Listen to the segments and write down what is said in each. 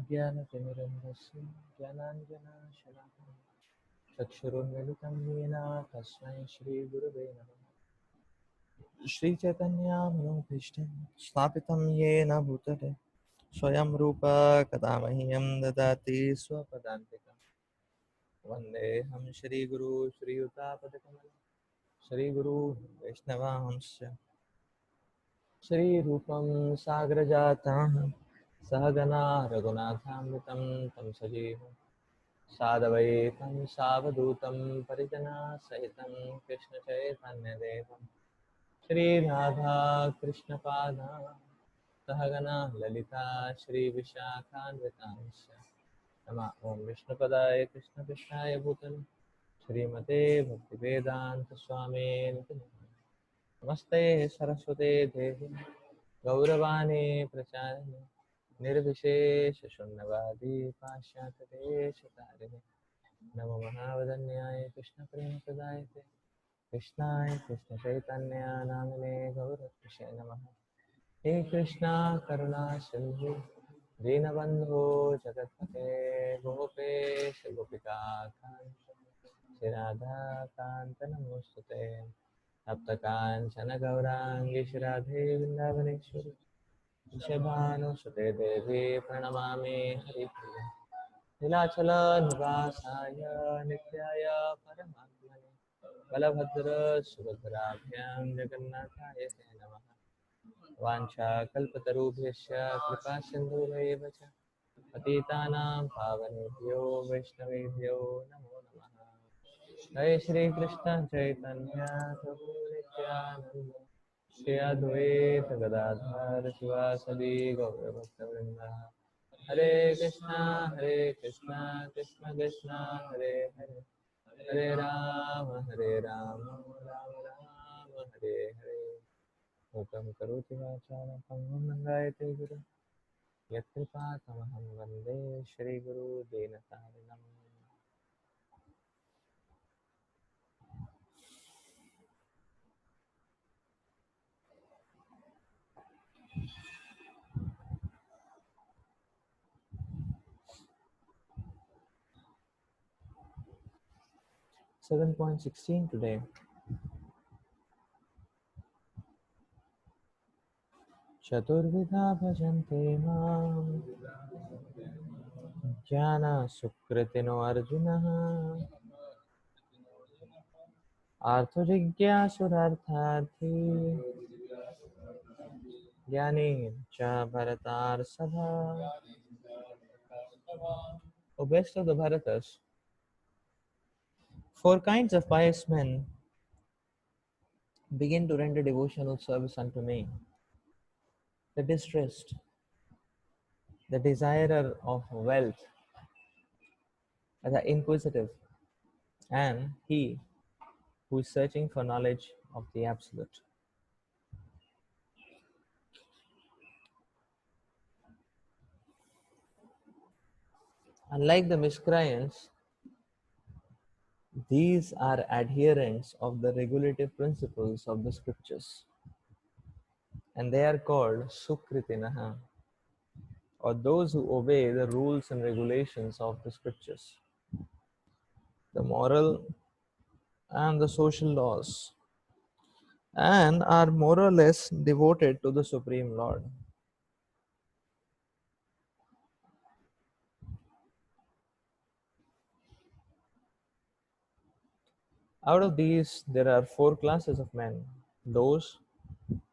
ज्ञानतिमिरन्धस्य ज्ञानाञ्जनशलाकया चक्षुरुन्मिलितं येन तस्मै श्रीगुरवे नमः। श्रीचैतन्यमनोभीष्टं स्थापितं येन भूतले स्वयं रूप कदा मह्यं ददाति स्वपदान्तिकं। वन्देऽहं श्रीगुरु श्रीयुतापदकमलं श्रीगुरु वैष्णवांश्च श्रीरूपं साग्रजातं सहगना रघुनाथामृतं तं सजीवं सादवैतं सावधूतं परिजनसहितं कृष्णचैतन्यदेवं श्रीराधा कृष्णपादा सहगना ललिता श्रीविशाखान्वितांश्च नमः ॐ विष्णुपदाय कृष्णकृष्णाय भूतले श्रीमते भक्तिवेदान्तस्वामिनिति नमस्ते सरस्वते देवी गौरवाणी प्रचारिणे निर्विशेषशून्यवादी पाश्चात्यदेशतारिणे नमो महावदन्याय कृष्णप्रेमप्रदायते कृष्णाय कृष्णचैतन्य नामिने गौरकृष्णे नमः। हे कृष्णा करुणा सिन्धु दीनबन्धो जगत्पते गोपेश गोपिकान्त श्रीराधाकान्त नमोस्तुते तप्तकाञ्चन गौराङ्गी श्रीराधे वृन्दावनेश्वरी वृषभानुसुते देवी प्रणमामि हरिप्रिये नीलाचलनिवासाय नित्याय परमात्मने बलभद्रसुभद्राभ्यां जगन्नाथाय ते नमः। वाञ्छाकल्पतरुभ्यश्च कृपासिन्धुभैव च पतितानां पावनेभ्यो वैष्णवेभ्यो नमो नमः। जय श्रीकृष्ण चैतन्य प्रभु नित्यानन्द श्री अद्वैत गदाधर शिवासदि गौरभक्तवृन्द हरे कृष्णा कृष्ण कृष्ण हरे हरे हरे राम राम राम हरे हरे। मूकं करोति वाचालं पङ्गुं लङ्घयते गिरिं यत्कृपातमहं वन्दे श्रीगुरु दीनतारिणम्। 7.16 today. चतुर्विधा भजन्ते मां ज्ञान सुकृतिनो अर्जुनः आर्थजिज्ञासुरार्थार्थी ज्ञानी च भरतार्षभा। O best of the Bharatas, 4 kinds of pious men begin to render devotional service unto me: the distressed, the desirer of wealth, the inquisitive, and he who is searching for knowledge of the Absolute. Unlike the miscreants, these are adherents of the regulative principles of the scriptures, and they are called Sukritinaha, or those who obey the rules and regulations of the scriptures, the moral and the social laws, and are more or less devoted to the Supreme Lord. Out of these, there are 4 classes of men: those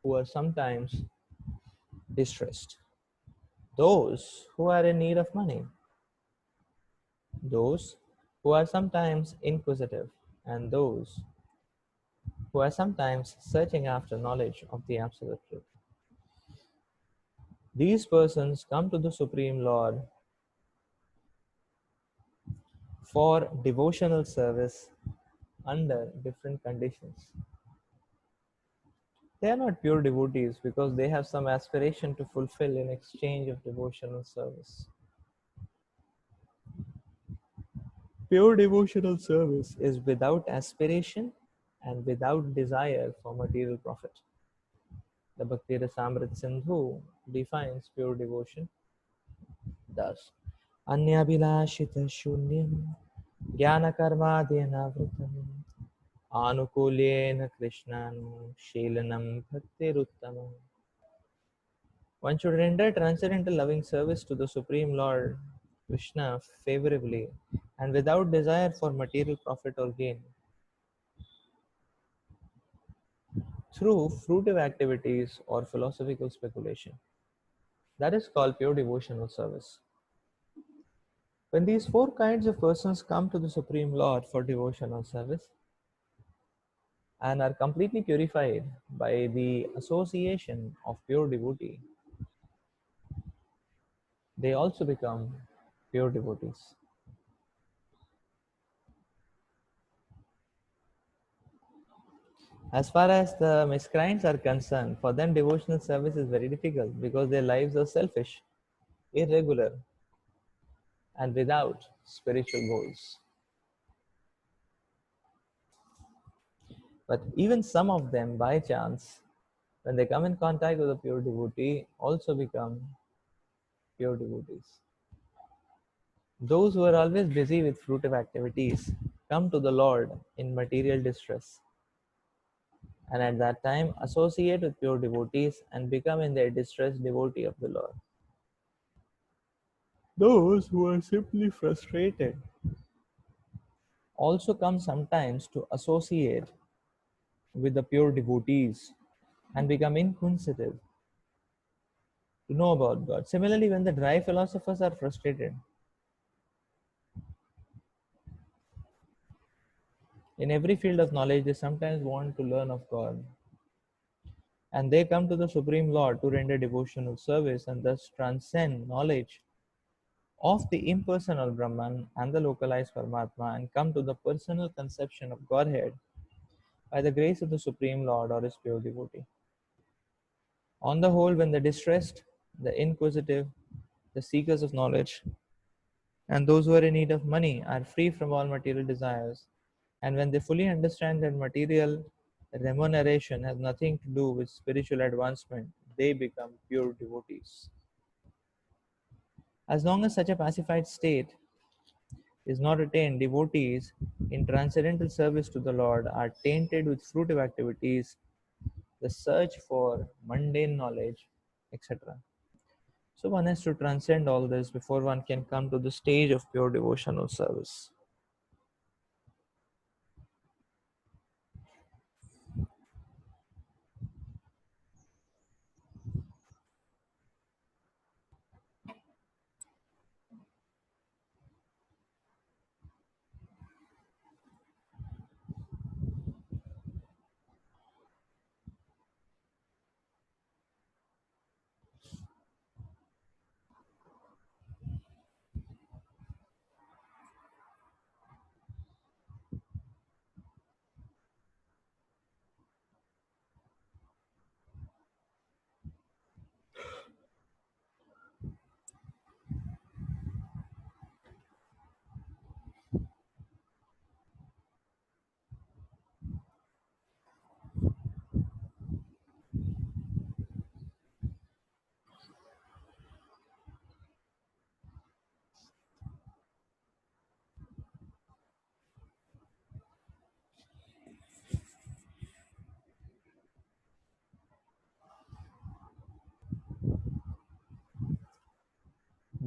who are sometimes distressed, those who are in need of money, those who are sometimes inquisitive, and those who are sometimes searching after knowledge of the Absolute Truth. These persons come to the Supreme Lord for devotional service under different conditions. They are not pure devotees because they have some aspiration to fulfill in exchange of devotional service. Pure devotional service is without aspiration and without desire for material profit. The Bhakti Rasamrit Sindhu defines pure devotion thus: अन्याभिलाषितशून्यं ज्ञानकर्माद्यनावृतम् आनुकूल्येन कृष्णानुशीलनं भक्तिरुत्तमम्. One should render transcendental loving service to the Supreme Lord Krishna favorably and without desire for material profit or gain. Through fruitive activities or philosophical speculation. That is called pure devotional service. When these four kinds of persons come to the Supreme Lord for devotional service and are completely purified by the association of pure devotee, they also become pure devotees. As far as the miscreants are concerned, for them devotional service is very difficult because their lives are selfish, irregular, and without spiritual goals. But even some of them, by chance, when they come in contact with a pure devotee, also become pure devotees. Those who are always busy with fruitive activities come to the Lord in material distress, and at that time associate with pure devotees and become in their distress devotee of the Lord. Those who are simply frustrated also come sometimes to associate with the pure devotees and become inquisitive to know about God. Similarly, when the dry philosophers are frustrated in every field of knowledge, they sometimes want to learn of God. And they come to the Supreme Lord to render devotional service and thus transcend knowledge of the impersonal Brahman and the localized Paramatma and come to the personal conception of Godhead by the grace of the Supreme Lord or his pure devotee. On the whole, when the distressed, the inquisitive, the seekers of knowledge, and those who are in need of money are free from all material desires, and when they fully understand that material remuneration has nothing to do with spiritual advancement, they become pure devotees. As long as such a pacified state is not attained, devotees in transcendental service to the Lord are tainted with fruitive activities, the search for mundane knowledge, etc. So one has to transcend all this before one can come to the stage of pure devotional service.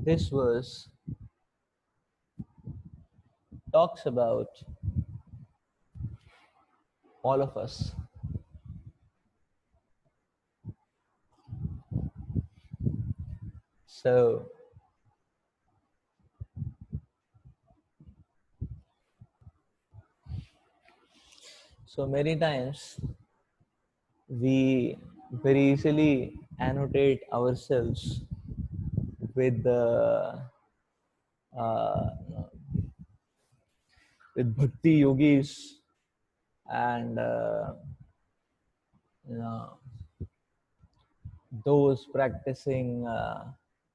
This verse talks about all of us. So, so many times we very easily annotate ourselves with the uh, with bhakti yogis and you know, those practicing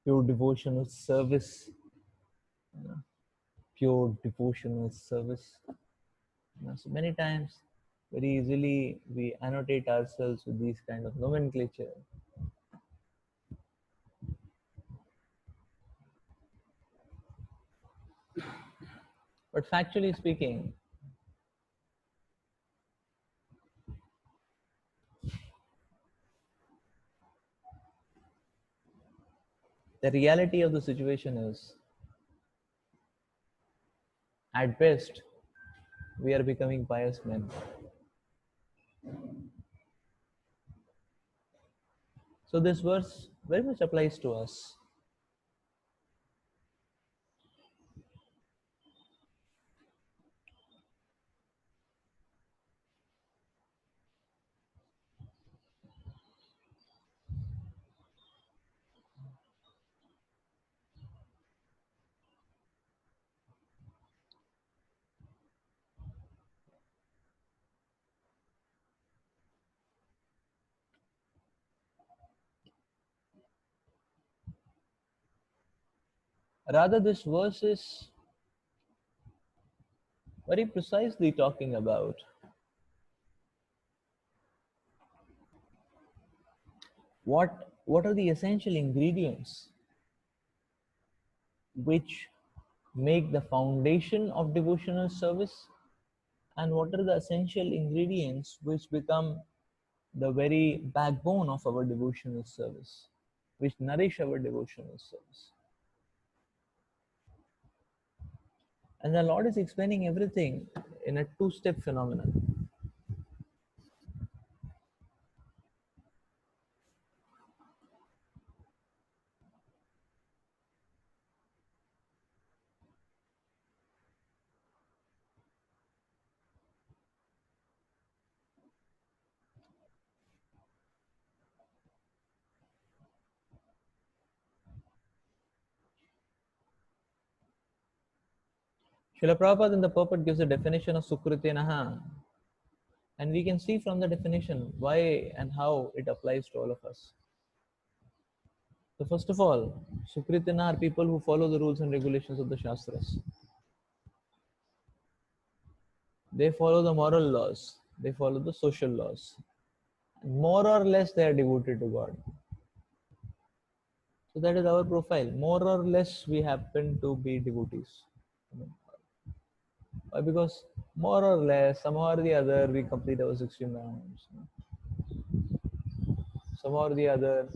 pure devotional service, you know, pure devotional service. So many times, very easily we annotate ourselves with these kind of nomenclature. But factually speaking, the reality of the situation is, at best, we are becoming pious men. So this verse very much applies to us. Rather, this verse is very precisely talking about what are the essential ingredients which make the foundation of devotional service, and what are the essential ingredients which become the very backbone of our devotional service, which nourish our devotional service. And the Lord is explaining everything in a two-step phenomenon. Srila Prabhupada in the purport gives a definition of Sukritinaha, and we can see from the definition why and how it applies to all of us. So first of all, Sukritina are people who follow the rules and regulations of the Shastras. They follow the moral laws, they follow the social laws. More or less, they are devoted to God. So that is our profile. More or less, we happen to be devotees. Why? Because more or less, somehow or the other, we complete our 16 rounds. Somehow or the other,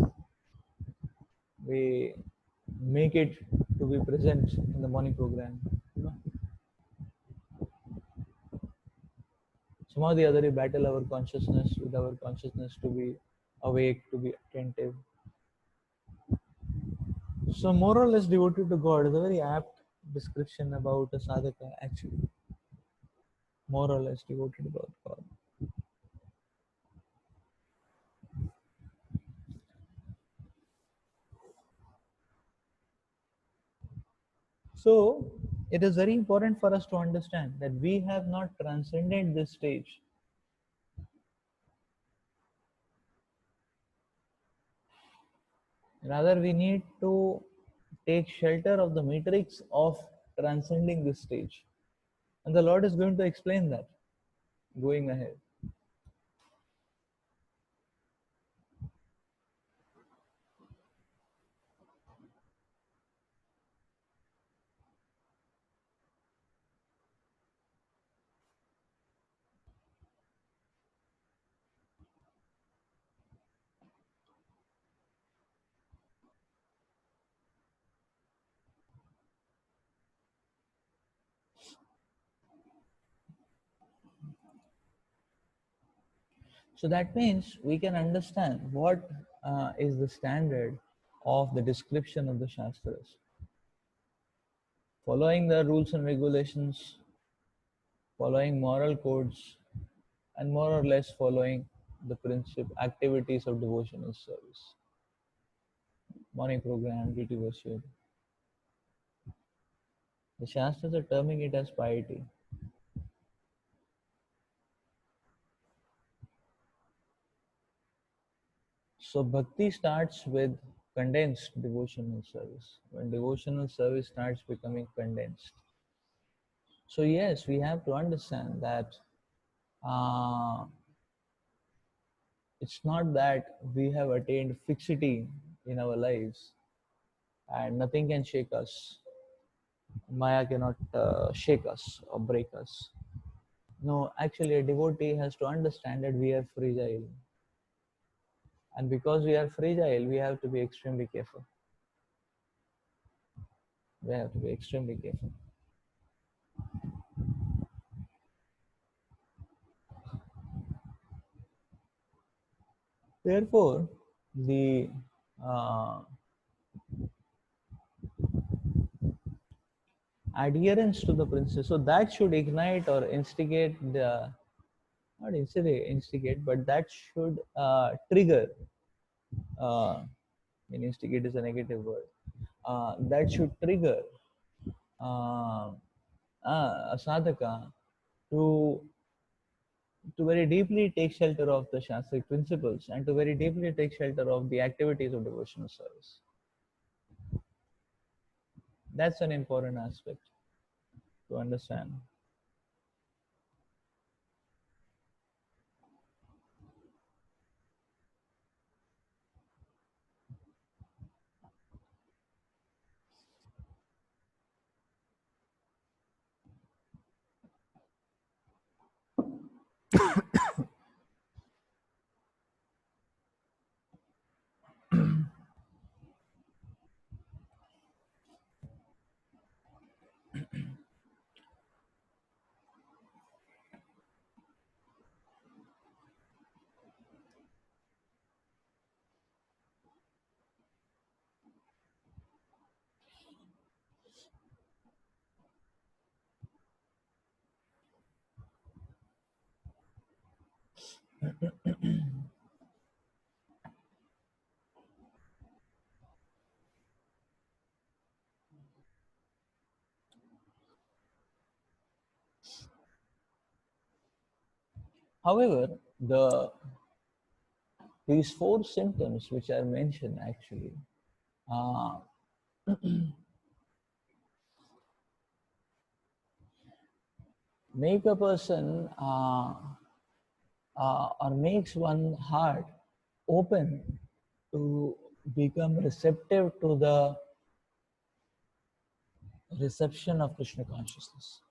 we make it to be present in the morning program. You know, somehow or the other, we battle our consciousness with our consciousness to be awake, to be attentive. So, more or less devoted to God is a very apt description about a sadhaka, actually. More or less devoted about God. So, it is very important for us to understand that we have not transcended this stage. Rather, we need to take shelter of the matrix of transcending this stage. And the Lord is going to explain that going ahead. So that means we can understand what is the standard of the description of the Shastras. Following the rules and regulations, following moral codes, and more or less following the principle activities of devotional service, morning program, duty worship. The Shastras are terming it as piety. So bhakti starts with condensed devotional service. When devotional service starts becoming condensed. So yes, we have to understand that uh, it's not that we have attained fixity in our lives and nothing can shake us. Maya cannot shake us or break us. No, actually, a devotee has to understand that we are fragile. And because we are fragile, we have to be extremely careful. We have to be extremely careful. Therefore, the uh, adherence to the principle, so that should ignite or instigate the, not instigate, but that should trigger, uh, instigate is a negative word, that should trigger uh, a sadhaka to very deeply take shelter of the Shastric principles and to very deeply take shelter of the activities of devotional service. That's an important aspect to understand. However, these four symptoms which are mentioned actually uh, make a person or makes one heart open to become receptive to the reception of Krishna consciousness.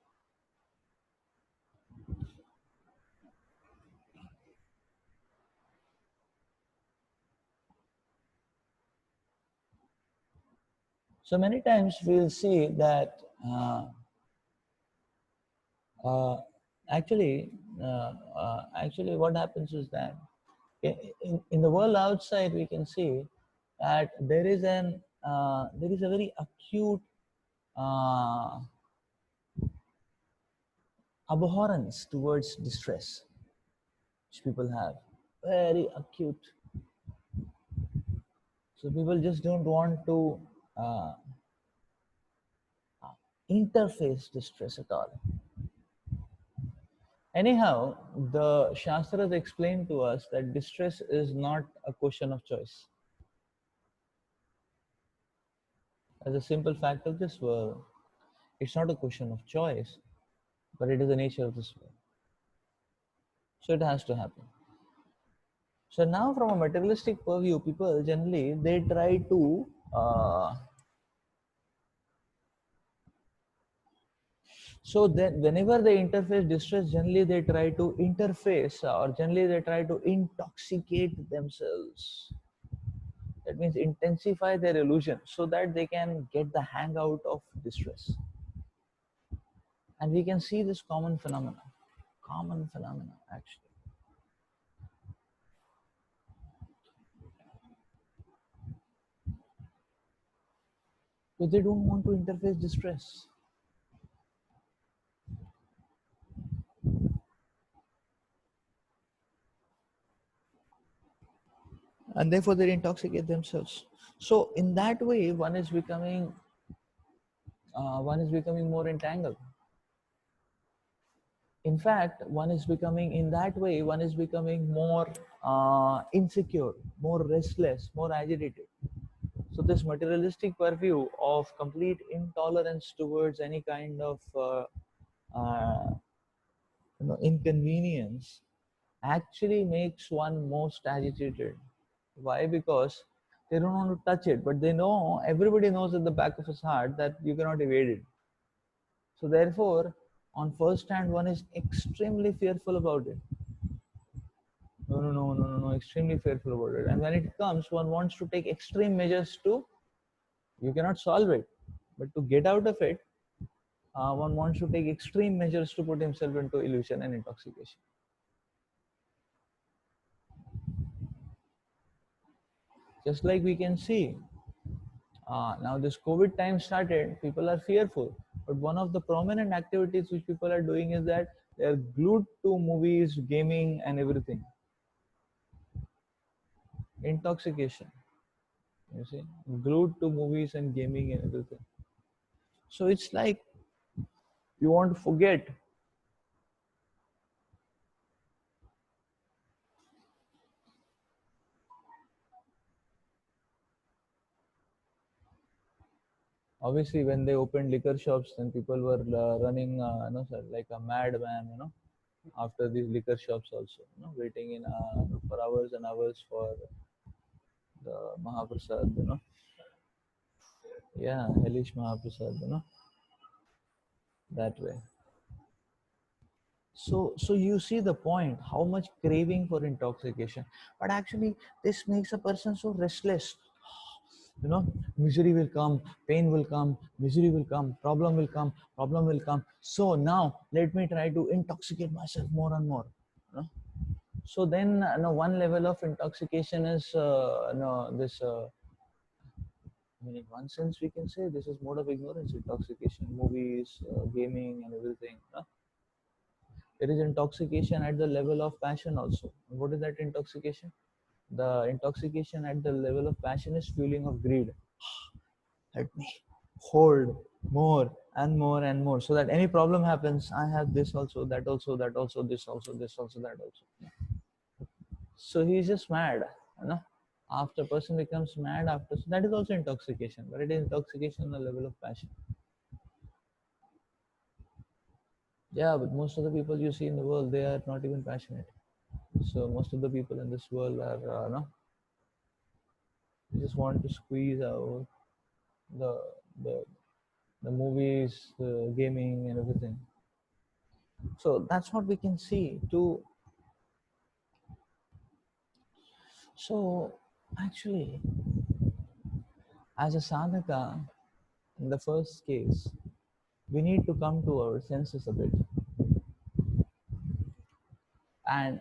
So many times we'll see that uh, actually, actually, what happens is that in the world outside, we can see that there is a very acute uh, abhorrence towards distress, which people have very acute. So people just don't want to uh, interface distress at all. Anyhow, the Shastras explain to us that distress is not a question of choice. As a simple fact of this world, it's not a question of choice, but it is the nature of this world. So it has to happen. So now, from a materialistic purview, people generally they try to so then whenever they interface distress, generally they try to interface or generally they try to intoxicate themselves. That means intensify their illusion so that they can get the hang out of distress. And we can see this common phenomena actually. Because they don't want to interface distress. And therefore they intoxicate themselves. So in that way, one is becoming more entangled. In fact, one is becoming in that way, one is becoming more insecure, more restless, more agitated. So this materialistic purview of complete intolerance towards any kind of uh, inconvenience actually makes one most agitated. Why? Because they don't want to touch it, but they know, everybody knows at the back of his heart that you cannot evade it. So therefore, on first hand, one is extremely fearful about it. No, no, no, no, no, no, extremely fearful about it. And when it comes, one wants to take extreme measures to, you cannot solve it, but to get out of it, one wants to take extreme measures to put himself into illusion and intoxication. Just like we can see, now this COVID time started, people are fearful. But one of the prominent activities which people are doing is that they are glued to movies, gaming, and everything. Intoxication, you see, glued to movies and gaming and everything. So it's like you want to forget. Obviously, when they opened liquor shops, then people were running, sir, like a madman, after these liquor shops also, waiting in for hours and hours for the Mahaprasad, yeah, hellish Mahaprasad, that way. So you see the point, how much craving for intoxication. But actually, this makes a person so restless. Misery will come, pain will come, misery will come, problem will come. So now let me try to intoxicate myself more and more. You know? So then, one level of intoxication is, this. I mean, in one sense, we can say this is mode of ignorance, intoxication, movies, gaming, and everything. There is intoxication at the level of passion also. What is that intoxication? The intoxication at the level of passion is fueling of greed. Let me hold more and more and more, so that any problem happens, I have this also, that also, that also, this also, this also, that also. So he's just mad, you know. After a person becomes mad, after, so that is also intoxication, but it is intoxication on the level of passion. Yeah, but most of the people you see in the world, they are not even passionate. So most of the people in this world are, they just want to squeeze out the the the movies, the gaming, and everything. So that's what we can see too. So actually, as a sadhaka, in the first case, we need to come to our senses a bit, and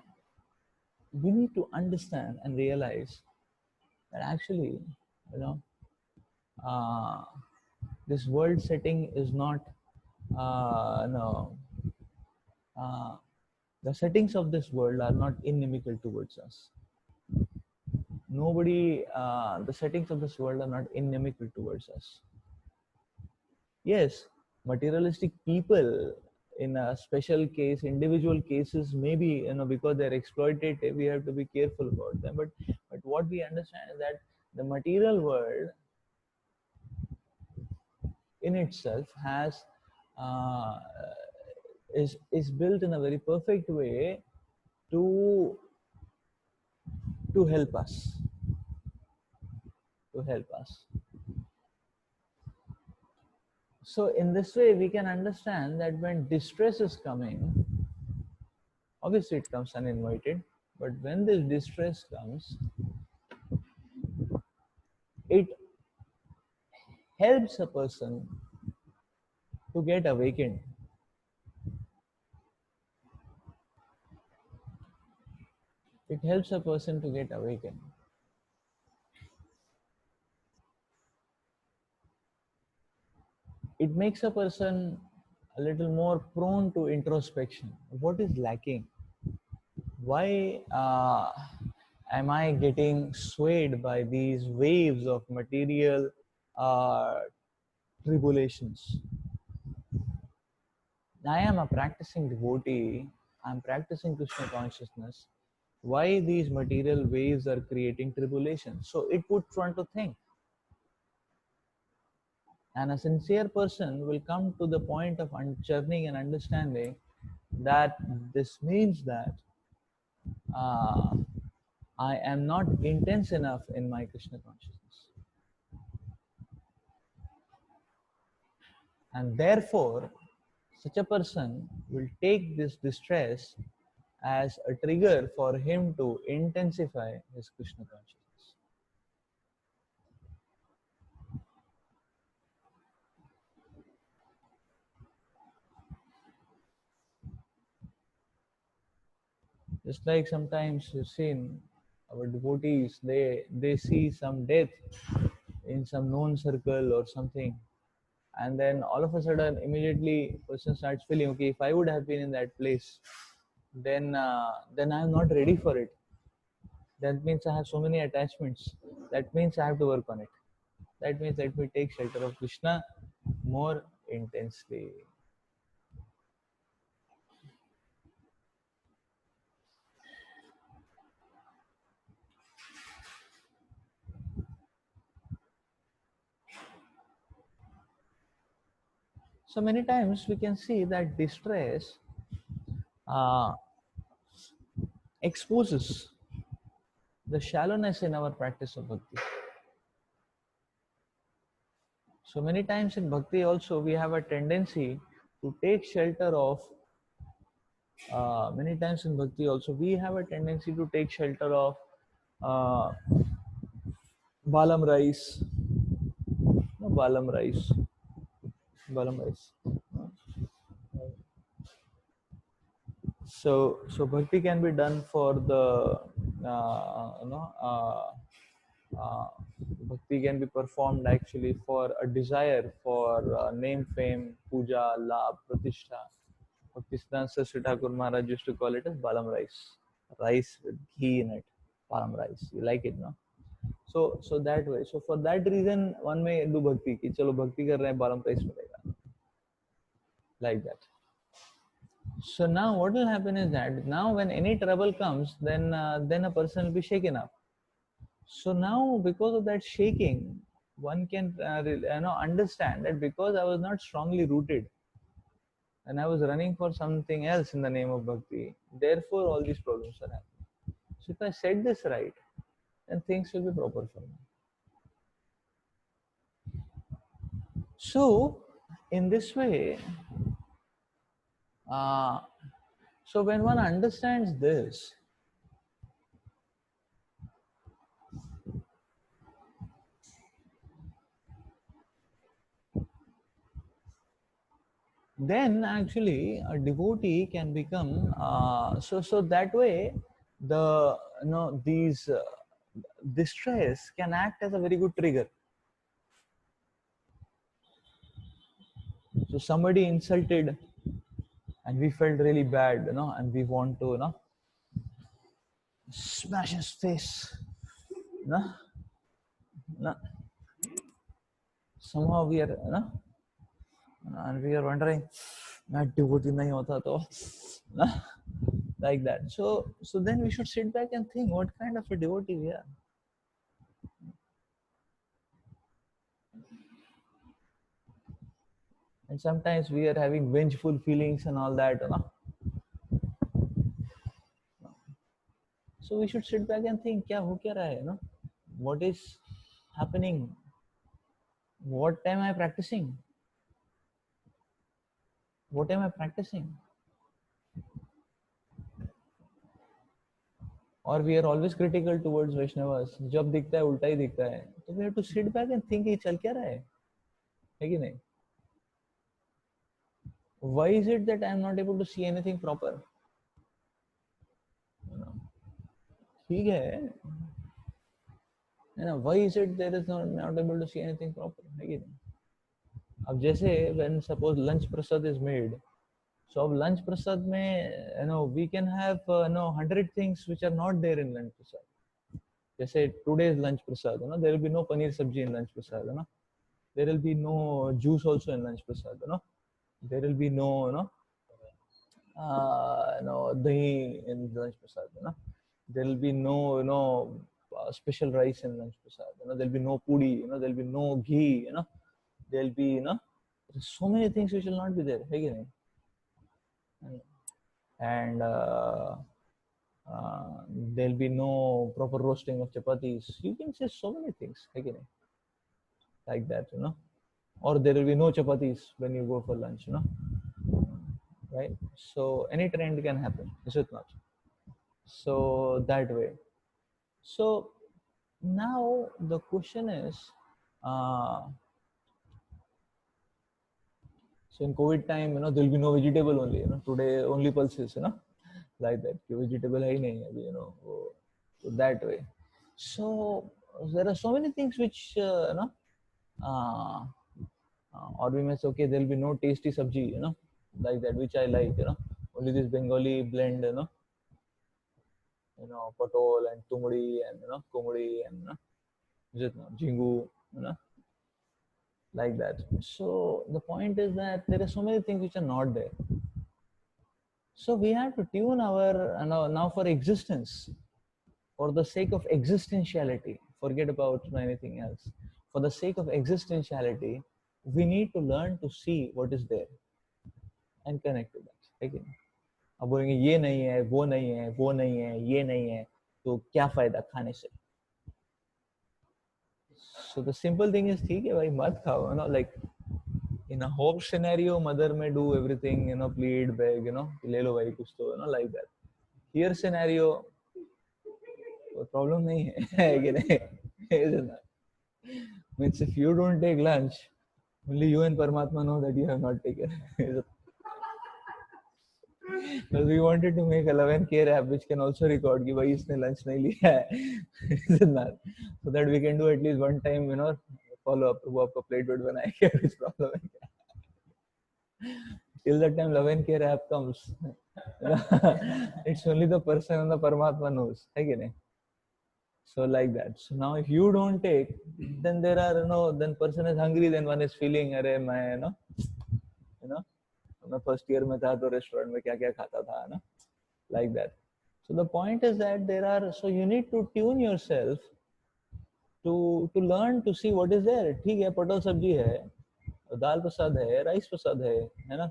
we need to understand and realize that actually, you know, uh, this world setting is not, no, uh, the settings of this world are not inimical towards us. Nobody, the settings of this world are not inimical towards us. Yes, materialistic people in a special case, individual cases, maybe, because they're exploitative, we have to be careful about them. But what we understand is that the material world in itself has, uh, is built in a very perfect way to to help us, to help us. So in this way, we can understand that when distress is coming, obviously it comes uninvited, but when this distress comes, it helps a person to get awakened. It helps a person to get awakened. It makes a person a little more prone to introspection. What is lacking? Why am I getting swayed by these waves of material uh, tribulations? I am a practicing devotee. I'm practicing Krishna consciousness. Why these material waves are creating tribulation? So it puts one to think. And a sincere person will come to the point of churning and understanding that this means that uh, I am not intense enough in my Krishna consciousness. And therefore, such a person will take this distress as a trigger for him to intensify his Krishna consciousness. Just like sometimes you've seen our devotees, they see some death in some known circle or something, and then all of a sudden, immediately, person starts feeling, okay, if I would have been in that place, then I'm not ready for it. That means I have so many attachments. That means I have to work on it. That means let me take shelter of Krishna more intensely. So many times we can see that distress uh, exposes the shallowness in our practice of bhakti. So many times in bhakti also we have a tendency to take shelter of many times in bhakti also we have a tendency to take shelter of uh, balam rice, no, balam rice. So bhakti can be done for the uh, you know uh, uh, bhakti can be performed actually for a desire for name, fame, puja, labh, pratishtha. Bhakti Siddhanta Saraswati Thakur Maharaj used to call it as balam rice, rice with ghee in it, balam rice. You like it, no? So that way. So for that reason, one may do bhakti. कि चलो भक्ति कर रहे हैं बालम rice मिलेगा, like that. So now what will happen is that now when any trouble comes, then a person will be shaken up. So now because of that shaking, one can understand that because I was not strongly rooted and I was running for something else in the name of bhakti, therefore all these problems are happening. So if I set this right, then things will be proper for me. So in this way, uh, so when one understands this, then actually a devotee can become so that way the these distress can act as a very good trigger. So somebody insulted and we felt really bad, and we want to smash his face, you know, you know. Somehow we are and we are wondering मैं devotee नहीं होता तो like that. So then we should sit back and think what kind of a devotee we are. And sometimes we are having vengeful feelings and all that, so we should sit back and think क्या हो क्या रहा है, what is happening, what am I practicing, what am I practicing. और we are always critical towards Vaishnavas, जब दिखता है उल्टा ही दिखता है, तो we have to sit back and think ये चल क्या रहा है कि नहीं. Why is it that I am not able to see anything proper, ठीक है ना. Why is it there is not able to see anything proper, है कि नहीं. अब जैसे when suppose lunch prasad is made, so अब lunch prasad में we can have 100 things which are not there in lunch prasad. जैसे today's lunch prasad, there will be no paneer sabji in lunch prasad, there will be no juice also in lunch prasad, there will be no dahi in lunch prasad, there will be no special rice in lunch prasad, there will be no puri, there will be no ghee, there will be so many things which will not be there, है कि नहीं. And there'll be no proper roasting of chapatis. You can say so many things, है कि नहीं, like that, or there will be no chapatis when you go for lunch, right? So any trend can happen, is it not? So that way. So now the question is, uh, so in COVID time, there will be no vegetable only. Today only pulses. Like that. कि vegetable है ही नहीं अभी. So that way. So there are so many things which uh, or we may say, okay, there will be no tasty sabji, like that, which I like. Only this Bengali blend, potol and tumdi and kumudi and jingu, like that. So the point is that there are so many things which are not there. So we have to tune our now for existence, for the sake of existentiality. Forget about anything else. For the sake of existentiality, we need to learn to see what is there and connect to that. Again, अब बोलेंगे ये नहीं है, वो नहीं है, वो नहीं है, ये नहीं है, तो क्या फायदा खाने से? So the simple thing is, ठीक है भाई, मत खाओ, like in a hope scenario, mother may do everything, plead, beg, ले लो भाई कुछ तो, like that. Here scenario, problem नहीं है, कि नहीं? Isn't that? Means if you don't take lunch, only you and Paramatma know that you have not taken. Because we wanted to make a love and care app which can also record कि भाई इसने lunch नहीं लिया है, isn't that? So that we can do at least one time, follow up. वो आपका plate wait बनाए क्या, कुछ problem है क्या? Till the time love and care app comes, it's only the person and the Paramatma knows, है कि नहीं? So like that. So now if you don't take, then there are, then person is hungry, then one is feeling, अरे मैं, मैं first year में था तो restaurant में क्या क्या खाता था, ना, like that. So the point is that there are, so you need to tune yourself to learn to see what is there. ठीक है, पटल सब्जी है, दाल प्रसाद है, राइस प्रसाद है ना,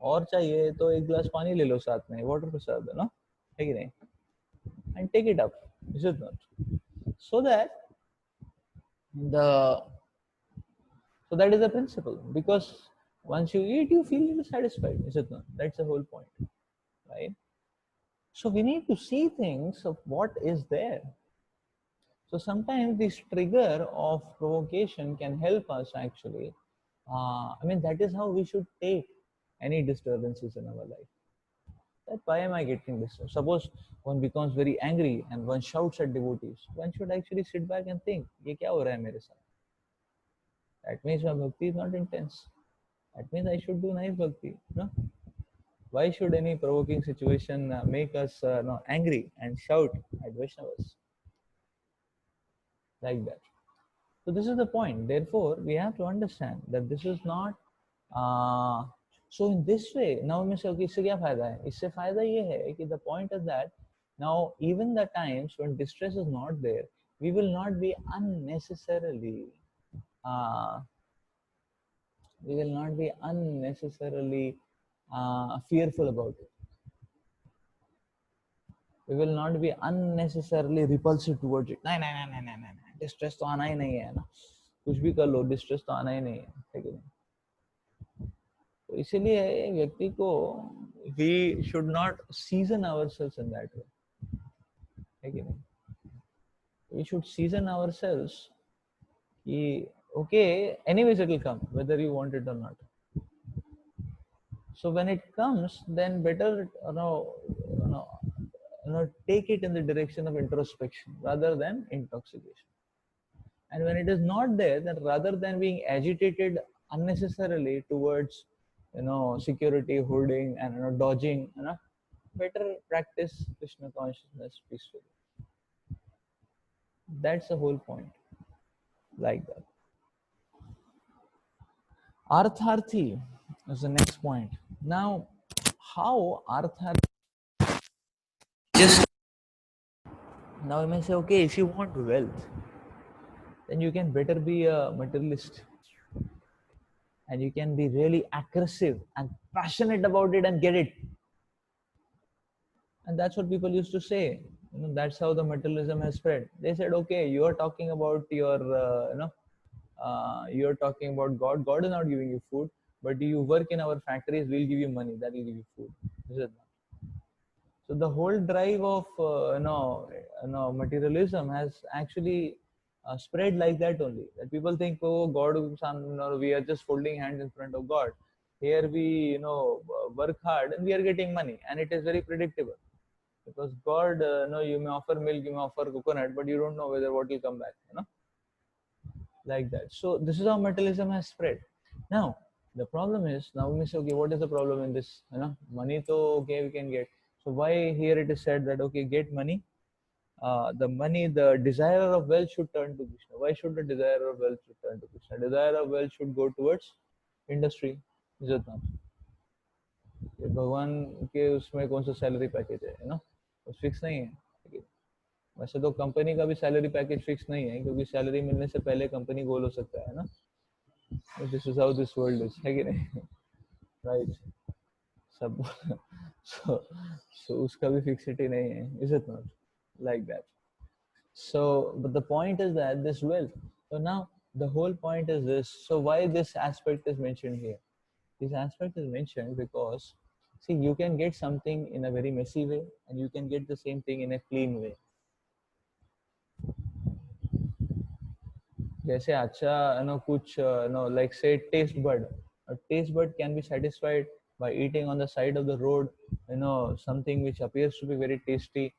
और चाहिए तो एक गिलास पानी ले लो साथ में, वाटर प्रसाद है ना, है कि नहीं? And take it up, is it not? So that the so that is the principle, because once you eat, you feel satisfied, is it not? That's the whole point, right? So we need to see things of what is there. So sometimes this trigger of provocation can help us actually. That is how we should take any disturbances in our life. That why am I getting disturbed? Suppose one becomes very angry and one shouts at devotees. One should actually sit back and think, ये क्या हो रहा है मेरे साथ? That means my bhakti is not intense. That means I should do nice bhakti. No? Why should any provoking situation make us angry and shout at Vaishnavas? Like that. So this is the point. Therefore, we have to understand that this is not. So in this way, now we say, okay, इससे क्या फायदा है? इससे फायदा ये है कि the point is that now even the times when distress is not there, we will not be unnecessarily. We will not be unnecessarily fearful about it. We will not be unnecessarily repulsive towards it. नहीं, distress तो आना ही नहीं है ना, कुछ भी कर लो, distress तो आना ही नहीं है कि नहीं? तो इसीलिए व्यक्ति को we should not season ourselves in that way, है कि नहीं? We should season ourselves कि okay, anyways it will come whether you want it or not. So when it comes, then better take it in the direction of introspection rather than intoxication. And when it is not there, then rather than being agitated unnecessarily towards security, hoarding, and dodging, better practice Krishna consciousness peacefully. That's the whole point. Like that. Artharthi is the next point. Now, how Artharthi? Just now you may say, okay, if you want wealth, then you can better be a materialist. And you can be really aggressive and passionate about it and get it. And that's what people used to say. That's how the materialism has spread. They said, okay, you are talking about your, you're talking about God. God is not giving you food. but you work in our factories, we'll give you money, that will give you food. Is it not? So the whole drive of materialism has actually spread like that only. That people think, oh, God, we are just folding hands in front of God. Here we, work hard and we are getting money, and it is very predictable. Because God, you may offer milk, you may offer coconut, but you don't know whether what will come back, like that. So this is how materialism has spread. Now the problem is, now we say, okay, what is the problem in this? Money, to okay, we can get. So why here it is said that okay, get money. The money, the desire of wealth should turn to Krishna. Why should the desire of wealth should turn to Krishna? Desire of wealth should go towards industry. Is it not? ये भगवान के उसमें कौन सा salary package है ना, fix नहीं है. वैसे तो कंपनी का भी सैलरी पैकेज फिक्स नहीं है, क्योंकि सैलरी मिलने से पहले कंपनी गोल हो सकता है ना. This is how this world is, है कि नहीं? राइट. सब so उसका भी फिक्सिटी नहीं है. Is it not like that? So but the point is that this wealth, so now the whole point is this. So why this aspect is mentioned here? This aspect is mentioned because, see, you can get something in a very messy way and you can get the same thing in a clean way. जैसे अच्छा कुछ like say taste bud. A taste bud can be satisfied by eating on the side of the road, something which appears to be very tasty,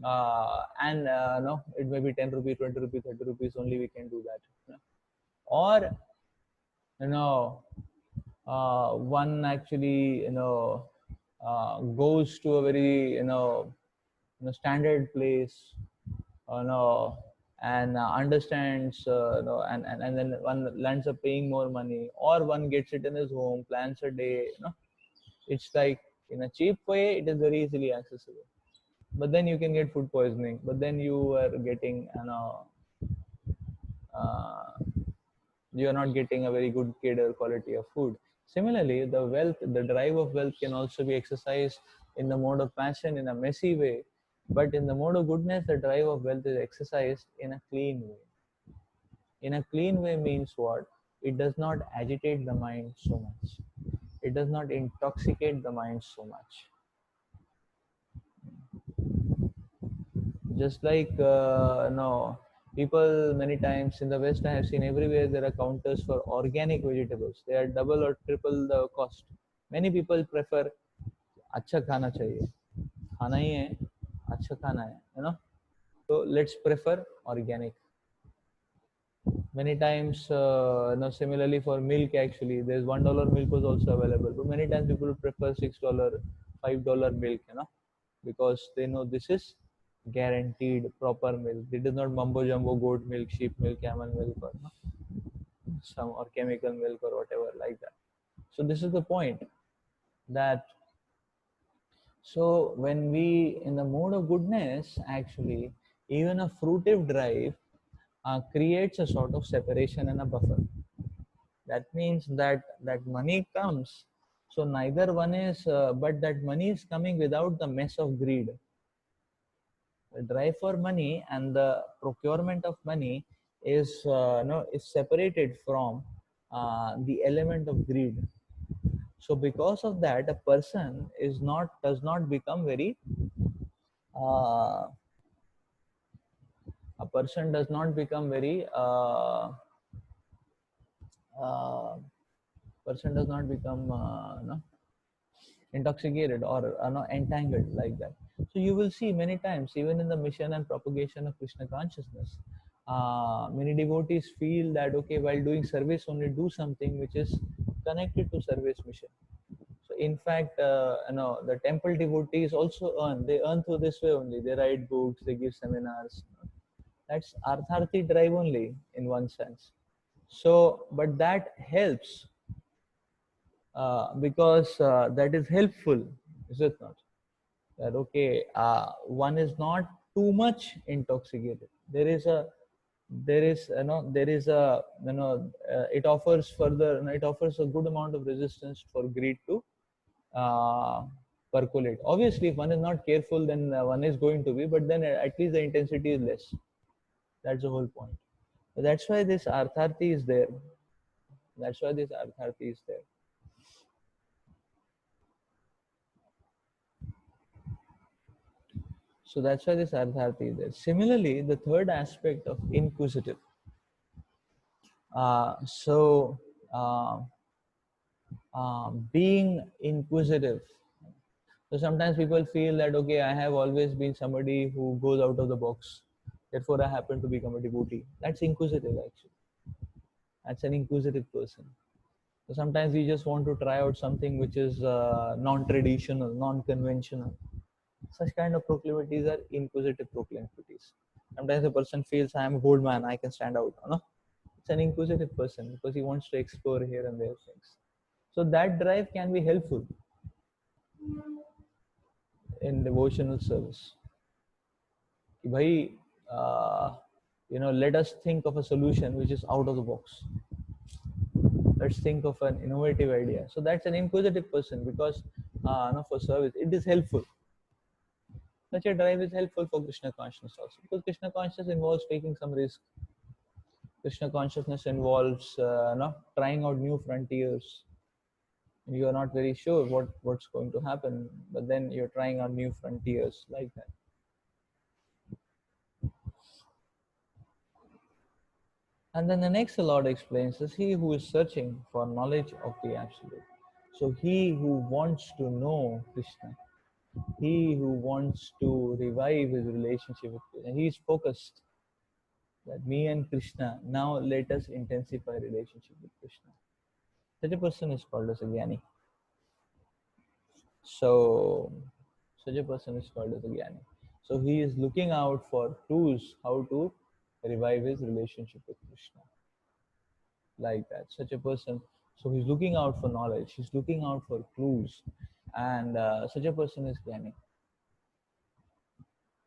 and no, it may be 10 rupees, 20 rupees, 30 rupees only, we can do that. Or one actually goes to a very standard place, and understands, and then one lands up paying more money, or one gets it in his home, plans a day. It's like in a cheap way, it is very easily accessible. But then you can get food poisoning. But then you are getting, uh, you are not getting a very good kid or quality of food. Similarly, the drive of wealth can also be exercised in the mode of passion in a messy way, but in the mode of goodness, the drive of wealth is exercised in a clean way. In a clean way means what? It does not agitate the mind so much. It does not intoxicate the mind so much. Just like no, people many times in the West, I have seen everywhere there are counters for organic vegetables. They are double or triple the cost. Many people prefer अच्छा खाना चाहिए, खाना ही है, अच्छा खाना है, so let's prefer organic. Many times, similarly for milk, actually, there's $1 milk was also available, but many times people prefer $6, $5 milk, because they know this is guaranteed proper milk. It is not mumbo jumbo goat milk, sheep milk, camel milk, or some or chemical milk or whatever like that. So this is the point, that so when we in the mode of goodness, actually, even a fruitive drive creates a sort of separation and a buffer. That means that money comes, so neither one is, but that money is coming without the mess of greed. The drive for money and the procurement of money is is separated from the element of greed. So because of that, a person does not become very uh, a person does not become very uh, person does not become intoxicated or entangled like that. So you will see many times, even in the mission and propagation of Krishna consciousness, many devotees feel that okay, while doing service, only do something which is connected to service mission. So in fact, the temple devotees also earn. They earn through this way only. They write books, they give seminars. That's artharthi drive only in one sense. So, but that helps because that is helpful, is it not? That okay, one is not too much intoxicated. There is there is a it offers further, it offers a good amount of resistance for greed to uh, percolate. Obviously, if one is not careful, then one is going to be, but then at least the intensity is less. That's the whole point. That's why this artharthi is there. That's why this Artharthi is there. So that's why this Artharthi is there. Similarly, the third aspect of inquisitive. So being inquisitive. So sometimes people feel that okay, I have always been somebody who goes out of the box. Therefore, I happen to become a devotee. That's inquisitive actually. That's an inquisitive person. So sometimes we just want to try out something which is non-traditional, non-conventional. Such kind of proclivities are inquisitive proclivities. Sometimes a person feels I am a bold man, I can stand out. No? It's an inquisitive person because he wants to explore here and there things. So that drive can be helpful in devotional service. कि भाई, let us think of a solution which is out of the box. Let's think of an innovative idea. So that's an inquisitive person because for service it is helpful. Such a drive is helpful for Krishna consciousness also because Krishna consciousness involves taking some risk. Krishna consciousness involves trying out new frontiers. You are not very sure what's going to happen, but then you're trying out new frontiers like that. And then the next the Lord explains is he who is searching for knowledge of the Absolute. So he who wants to know Krishna, he who wants to revive his relationship with Krishna, he is focused that me and Krishna, now let us intensify relationship with Krishna. Such a person is called as a Jnani. So such a person is called as a Jnani. So he is looking out for clues how to revive his relationship with Krishna. Like that, such a person. So he's looking out for knowledge, he's looking out for clues, and such a person is Jnani.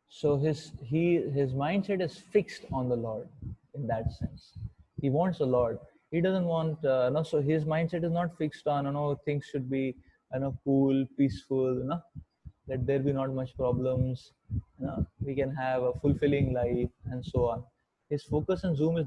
So his mindset is fixed on the Lord in that sense. He wants the Lord. He doesn't want no. So his mindset is not fixed on things should be cool, peaceful. Let there be not much problems. We can have a fulfilling life and so on. His focus and zoom is